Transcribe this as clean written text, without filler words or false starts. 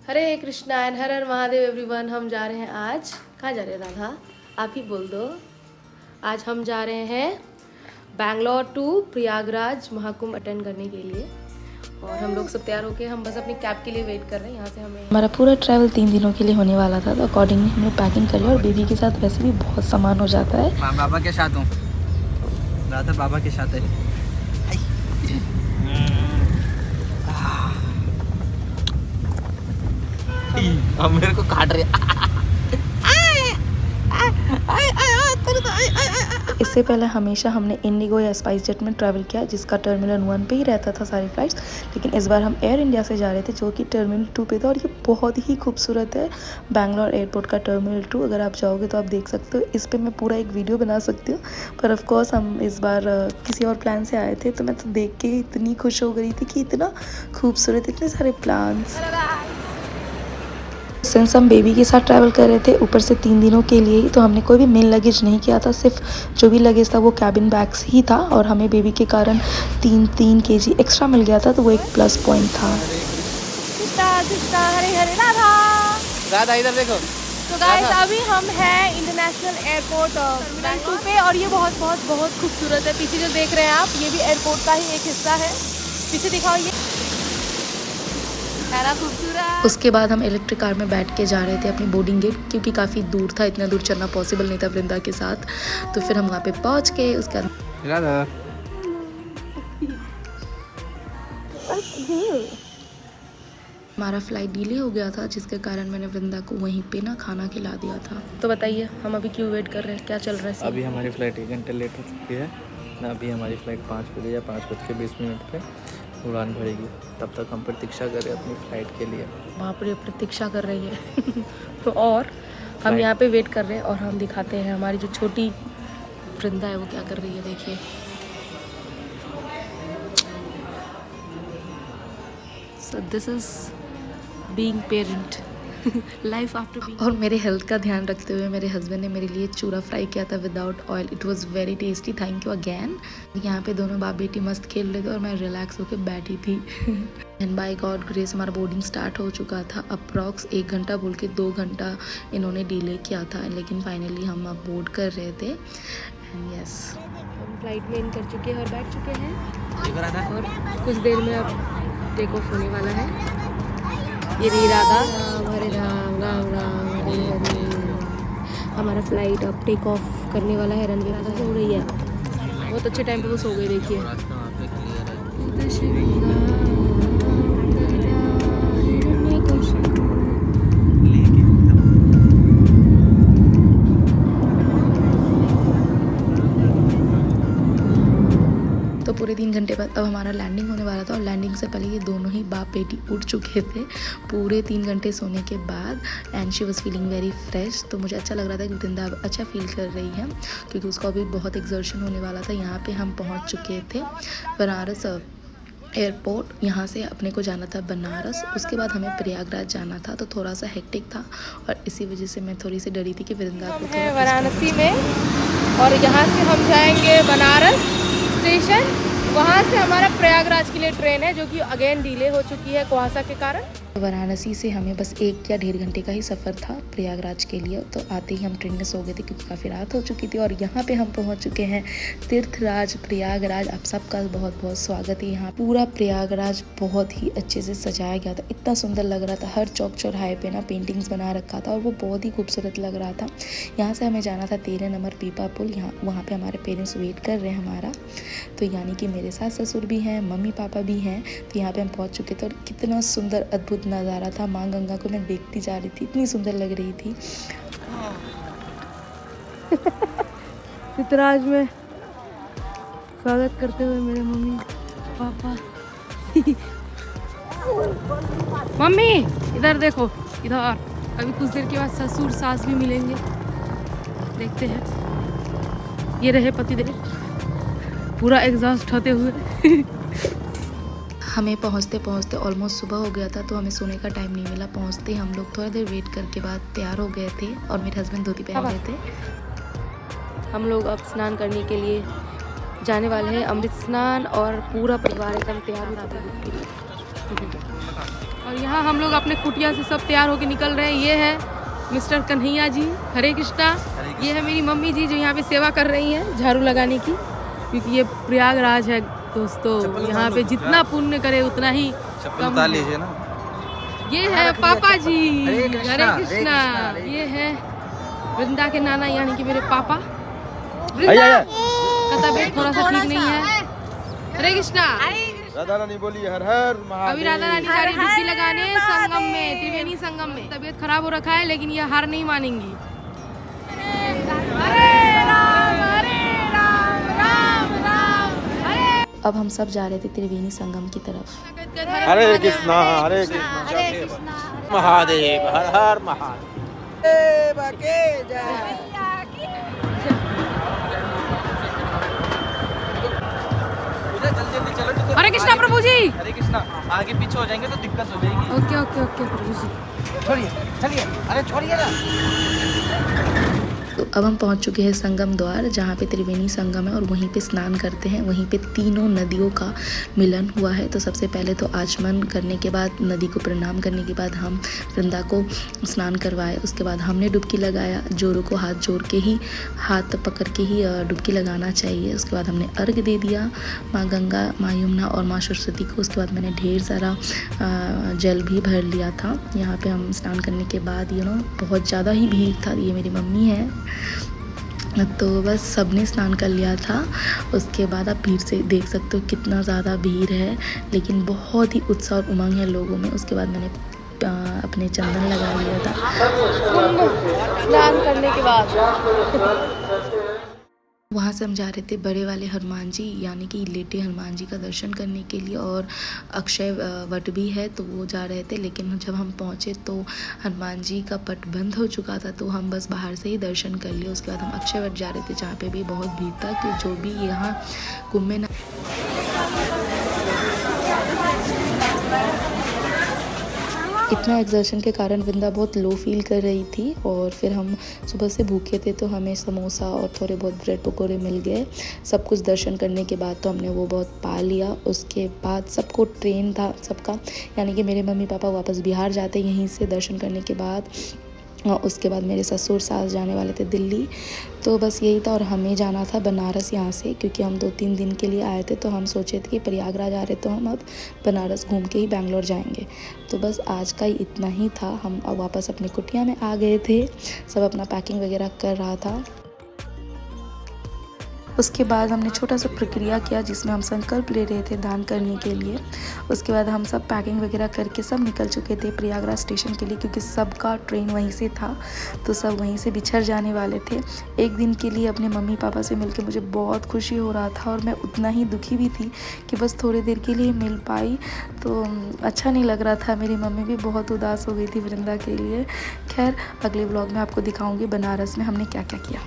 Hare Krishna and her her Mahadev everyone. हम जा रहे हैं आज, कहाँ जा रहे हैं राधा, आप ही बोल दो। आज हम जा रहे हैं बैंगलोर टू प्रयागराज महाकुंभ अटेंड करने के लिए। और हम लोग सब तैयार होके हम बस अपनी कैब के लिए वेट कर रहे हैं। यहाँ से हमें हमारा पूरा ट्रैवल 3 दिनों के लिए होने वाला था, तो अकॉर्डिंगली हमने पैकिंग कर लिया। और बेबी के साथ वैसे भी बहुत सामान हो जाता है। बाबा के साथ हूँ, राधा बाबा के साथ है। अब मेरे को काट रहे। इससे पहले हमेशा हमने इंडिगो या स्पाइस जेट में ट्रैवल किया, जिसका टर्मिनल 1 पे ही रहता था सारी फ्लाइट्स। लेकिन इस बार हम एयर इंडिया से जा रहे थे, जो कि टर्मिनल 2 पे था। और ये बहुत ही खूबसूरत है, बैंगलोर एयरपोर्ट का टर्मिनल 2। अगर आप जाओगे तो आप देख सकते हो। इस पर मैं पूरा एक वीडियो बना सकती हूँ, पर ऑफ कोर्स हम इस बार किसी और प्लान से आए थे। तो मैं तो देख के इतनी खुश हो गई थी कि इतना खूबसूरत, इतने सारे प्लान्स। सिंस हम बेबी के साथ ट्रैवल कर रहे थे, ऊपर से 3 दिनों के लिए ही, तो हमने कोई भी मेन लगेज नहीं किया था। सिर्फ जो भी लगेज था वो कैबिन बैग्स ही था। और हमें बेबी के कारण 3 kg एक्स्ट्रा मिल गया था, तो वो एक प्लस पॉइंट था। हरे हरे राधा। राधा इधर देखो। तो गाइस अभी हम हैं इंटरनेशनल एयरपोर्ट टर्मिनल 2 पे। और ये बहुत बहुत बहुत खूबसूरत है। पीछे जो देख रहे हैं आप, ये भी एयरपोर्ट का ही एक हिस्सा है। पीछे दिखाओ, ये खूबसूरत। उसके बाद हम इलेक्ट्रिक कार में बैठ के जा रहे थे अपनी बोर्डिंग गेट, क्योंकि काफ़ी दूर था, इतना दूर चलना पॉसिबल नहीं था वृंदा के साथ। तो फिर हम वहाँ पे पहुँच के उसका राधा हमारा फ्लाइट डिले हो गया था, जिसके कारण मैंने वृंदा को वहीं पे ना खाना खिला दिया था। तो बताइए हम अभी क्यों वेट कर रहे हैं, क्या चल रहा है? अभी हमारी फ़्लाइट 1 घंटे लेट हो चुकी है ना। अभी हमारी फ़्लाइट 5 बजे या 5:20 पे उड़ान भरेगी। तब तक हम प्रतीक्षा करें अपनी फ़्लाइट के लिए। वहाँ पर प्रतीक्षा कर रही है तो और हम यहाँ पे वेट कर रहे हैं। और हम दिखाते हैं हमारी जो छोटी वृंदा है वो क्या कर रही है, देखिए। So this is being parent, life after being. और मेरे हेल्थ का ध्यान रखते हुए मेरे हस्बैंड ने मेरे लिए चूरा फ्राई किया था without oil. It was very tasty, thank you again. यहाँ पे दोनों बाप बेटी मस्त खेल रहे थे और मैं रिलैक्स होकर बैठी थी। एंड बाय गॉड ग्रेस हमारा बोर्डिंग स्टार्ट हो चुका था। अप्रॉक्स 1 घंटा बोल के 2 घंटा इन्होंने डिले किया था, लेकिन फाइनली हम अब बोर्ड कर रहे थे। एंड यस, हम फ्लाइट में इन कर चुके हैं और बैठ चुके हैं। ठीक है राधा। और कुछ देर में अब टेक ऑफ होने वाला है। ये रही राधा। हरे राम राम राम हरे हरे। हमारा फ्लाइट अब टेक ऑफ करने वाला है। रणवीर राधा सो रही है, बहुत अच्छे टाइम पे वो सो गई, देखिए। रास्ता वहाँ पे क्लियर है। तो पूरे 3 घंटे बाद अब हमारा लैंडिंग होने वाला था। और लैंडिंग से पहले ये दोनों ही बाप बेटी उठ चुके थे पूरे 3 घंटे सोने के बाद। And she was feeling very fresh. तो मुझे अच्छा लग रहा था कि वृंदा अब अच्छा फील कर रही है, क्योंकि उसको अभी बहुत एक्सर्शन होने वाला था। यहाँ पे हम पहुँच चुके थे बनारस एयरपोर्ट। यहाँ से अपने को जाना था बनारस, उसके बाद हमें प्रयागराज जाना था। तो थोड़ा सा हेक्टिक था और इसी वजह से मैं थोड़ी सी डरी थी कि वृंदा को है वाराणसी में। और यहाँ से हम जाएंगे बनारस स्टेशन। वहाँ से हमारा प्रयागराज के लिए ट्रेन है, जो कि अगेन डिले हो चुकी है कुहासा के कारण। वाराणसी से हमें बस 1 या 1.5 घंटे का ही सफ़र था प्रयागराज के लिए। तो आते ही हम ट्रेन में सो गए थे, क्योंकि काफ़ी रात हो चुकी थी। और यहाँ पे हम पहुँच चुके हैं तीर्थराज प्रयागराज। आप सबका बहुत बहुत स्वागत है। यहाँ पूरा प्रयागराज बहुत ही अच्छे से सजाया गया था, इतना सुंदर लग रहा था। हर चौक चौराहे पे ना पेंटिंग्स बना रखा था और वो बहुत ही खूबसूरत लग रहा था। यहाँ से हमें जाना था 13 नंबर पीपा पुल। वहाँ पर हमारे पेरेंट्स वेट कर रहे हैं हमारा। तो यानी कि मेरे सास ससुर भी हैं, मम्मी पापा भी हैं। तो यहाँ पे हम पहुँच चुके थे और कितना सुंदर अद्भुत नज़ारा था। माँ गंगा को मैं देखती जा रही थी, इतनी सुंदर लग रही थी। तीर्थराज में स्वागत करते हुए मेरे मम्मी पापा। मम्मी इधर देखो, इधर। अभी कुछ देर के बाद ससुर सास भी मिलेंगे, देखते हैं। ये रहे पतिदेव पूरा एग्जॉस्ट होते हुए। हमें पहुंचते पहुंचते ऑलमोस्ट सुबह हो गया था, तो हमें सोने का टाइम नहीं मिला। पहुंचते हम लोग थोड़ा देर वेट करके बाद तैयार हो गए थे। और मेरे हस्बैंड धोती पहन गए थे। हम लोग अब स्नान करने के लिए जाने वाले हैं, अमृत स्नान। और पूरा परिवार एकदम तैयार हो चुका है। और यहाँ हम लोग अपने कुटिया से सब तैयार होके निकल रहे हैं। ये है मिस्टर कन्हैया जी, हरे कृष्णा। ये है मेरी मम्मी जी जो यहाँ पे सेवा कर रही हैं झाड़ू लगाने की, क्योंकि ये प्रयागराज है दोस्तों। यहाँ पे जितना पुण्य करे उतना ही कम लीजिए ना। ये है पापा जी, हरे कृष्णा। ये है वृंदा के नाना यानी कि मेरे पापा। वृंदा का तबीयत थोड़ा सा ठीक नहीं है। हरे कृष्णा। राधा रानी बोली हर हर महादेव। अभी राधा रानी जा रही है डुबकी लगाने संगम में, त्रिवेणी संगम में। तबीयत खराब हो रखा है लेकिन ये हार नहीं मानेंगी। अब हम सब जा रहे थे त्रिवेणी संगम की तरफ। हरे कृष्णा महादेव, हर हर महादेव के जय। हरे कृष्णा प्रभु जी। हरे कृष्णा। आगे पीछे हो जाएंगे तो दिक्कत हो जाएगी। ओके ओके ओके प्रभु जी। छोड़िए, चलिए, अरे छोड़िए ना। तो अब हम पहुंच चुके हैं संगम द्वार, जहाँ पे त्रिवेणी संगम है और वहीं पे स्नान करते हैं। वहीं पे तीनों नदियों का मिलन हुआ है। तो सबसे पहले तो आचमन करने के बाद, नदी को प्रणाम करने के बाद हम वृंदा को स्नान करवाए। उसके बाद हमने डुबकी लगाया। जोरों को हाथ जोड़ के ही, हाथ पकड़ के ही डुबकी लगाना चाहिए। उसके बाद हमने अर्घ दे दिया माँ गंगा, माँ यमुना और माँ सरस्वती को। उसके बाद मैंने ढेर सारा जल भी भर लिया था। यहाँ पे हम स्नान करने के बाद बहुत ज़्यादा ही भीड़ था। ये मेरी मम्मी है। तो बस सबने स्नान कर लिया था। उसके बाद आप भीड़ से देख सकते हो कितना ज़्यादा भीड़ है, लेकिन बहुत ही उत्साह और उमंग है लोगों में। उसके बाद मैंने अपने चंदन लगा लिया था स्नान करने के बाद। वहाँ से हम जा रहे थे बड़े वाले हनुमान जी यानी कि लेटे हनुमान जी का दर्शन करने के लिए, और अक्षय वट भी है तो वो जा रहे थे। लेकिन जब हम पहुँचे तो हनुमान जी का पट बंद हो चुका था, तो हम बस बाहर से ही दर्शन कर लिए। उसके बाद हम अक्षय वट जा रहे थे, जहाँ पे भी बहुत भीड़ था। कि जो भी यहाँ कुंभ में इतना एक्सर्शन के कारण वृंदा बहुत लो फील कर रही थी। और फिर हम सुबह से भूखे थे तो हमें समोसा और थोड़े बहुत ब्रेड पकौड़े मिल गए। सब कुछ दर्शन करने के बाद तो हमने वो बहुत पा लिया। उसके बाद सबको ट्रेन था सबका, यानी कि मेरे मम्मी पापा वापस बिहार जाते यहीं से दर्शन करने के बाद। उसके बाद मेरे ससुर सास जाने वाले थे दिल्ली। तो बस यही था। और हमें जाना था बनारस यहाँ से, क्योंकि हम 2-3 दिन के लिए आए थे। तो हम सोचे थे कि प्रयागराज आ रहे तो हम अब बनारस घूम के ही बेंगलोर जाएंगे। तो बस आज का ही इतना ही था। हम अब वापस अपने कुटिया में आ गए थे। सब अपना पैकिंग वगैरह कर रहा था। उसके बाद हमने छोटा सा प्रक्रिया किया जिसमें हम संकल्प ले रहे थे दान करने के लिए। उसके बाद हम सब पैकिंग वगैरह करके सब निकल चुके थे प्रयागराज स्टेशन के लिए, क्योंकि सबका ट्रेन वहीं से था। तो सब वहीं से बिछड़ जाने वाले थे। एक दिन के लिए अपने मम्मी पापा से मिलके मुझे बहुत खुशी हो रहा था, और मैं उतना ही दुखी भी थी कि बस थोड़ी देर के लिए मिल पाई तो अच्छा नहीं लग रहा था। मेरी मम्मी भी बहुत उदास हो गई थी वृंदा के लिए। खैर अगले व्लॉग में आपको दिखाऊँगी बनारस में हमने क्या क्या किया।